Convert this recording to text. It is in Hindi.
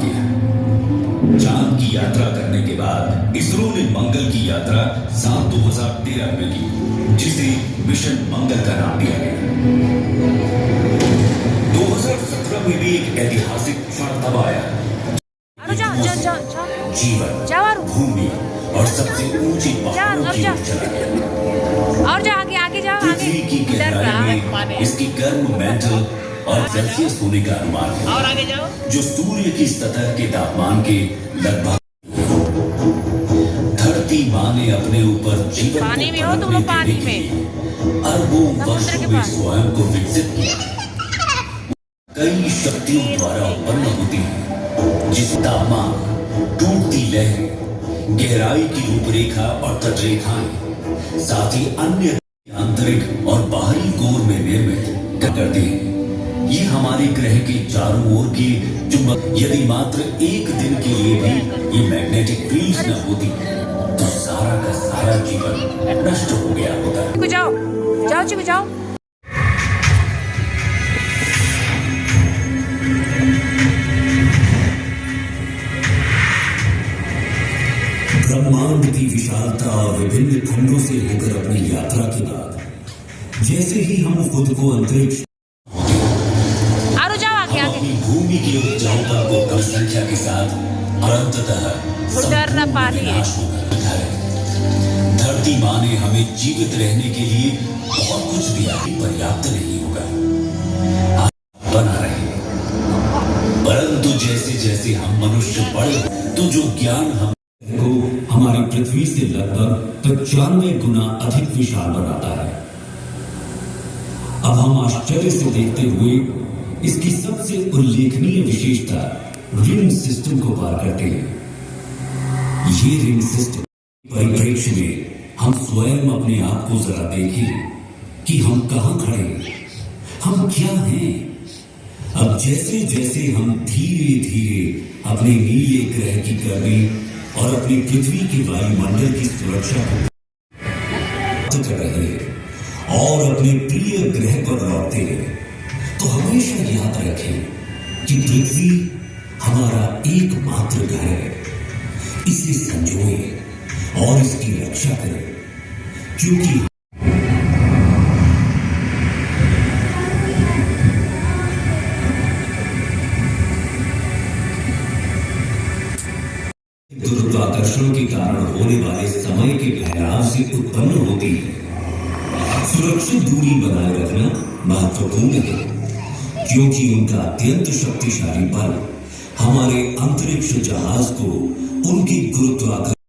किया। चांद की यात्रा करने के बाद इसरो ने मंगल की यात्रा साल 2013 में की, जिसे मिशन मंगल का नाम दिया गया। 2017 में भी एक ऐतिहासिक क्षण तब आया। जीवन, भूमि और सबसे ऊंची पहाड़ों की ओर चला गया। और जा आगे आगे जाओ, आगे पृथ्वी की गहराई में इसकी गर्म मेंटल और सेल्सियस होने का अनुमान है, और आगे जाओ, जो सूर्य की सतह के तापमान के लगभग। धरती माँ ने अपने ऊपर जीवन पानी को में हो तुम लोग, पानी में अरबों वर्षों में स्वयं को विकसित किया। कई शक्तियों द्वारा उत्पन्न होती है, जिस तापमान, टूटती लहरें, गहराई की रूपरेखा और तटरेखाएं, साथ ही अन्य आंतरिक और बाहरी कोर में निर्मित करती हैं। ये हमारे ग्रह के चारों ओर की चुंबक, यदि मात्र एक दिन के लिए भी ये मैग्नेटिक फील्ड न होती तो सारा का सारा जीवन नष्ट हो गया होता। जाओ जाओ चिकू जाओ। ब्रह्मांड की विशालता और विभिन्न खंडों से होकर अपनी यात्रा के बाद जैसे ही हम खुद को अंतरिक्ष अपनी भूमि की उपजाऊता को कम संख्या के साथ अंततः विनाश होगा। धरती माँ ने हमें जीवित रहने के लिए बहुत कुछ दिया, पर्याप्त नहीं होगा, बना रहे। परंतु जैसे जैसे हम मनुष्य बढ़े तो जो ज्ञान हम को हमारी पृथ्वी से लगभग 95 गुना अधिक विशाल बनाता है। अब हम आश्चर्य से देखते हुए इसकी सबसे उल्लेखनीय विशेषता रिंग सिस्टम को पार करते हैं। ये रिंग सिस्टम परिप्रेक्ष्य में हम स्वयं अपने आप को जरा देखें कि हम कहां खड़े हैं, हम क्या हैं। अब जैसे जैसे हम धीरे धीरे अपने नीले ग्रह की गर्मी और अपनी पृथ्वी के वायुमंडल की सुरक्षा को कर रहे हैं और अपने प्रिय ग्रह पर लौटते हैं, तो हमेशा याद रखें कि पृथ्वी हमारा एकमात्र घर है। इसे संजोए और इसकी रक्षा करें, क्योंकि गुरुत्वाकर्षण के कारण होने वाले समय के फैलाव से उत्पन्न होती है। सुरक्षित दूरी बनाए रखना महत्वपूर्ण है, क्योंकि उनका अत्यंत शक्तिशाली बल हमारे अंतरिक्ष जहाज को उनकी गुरुत्वाकर्षण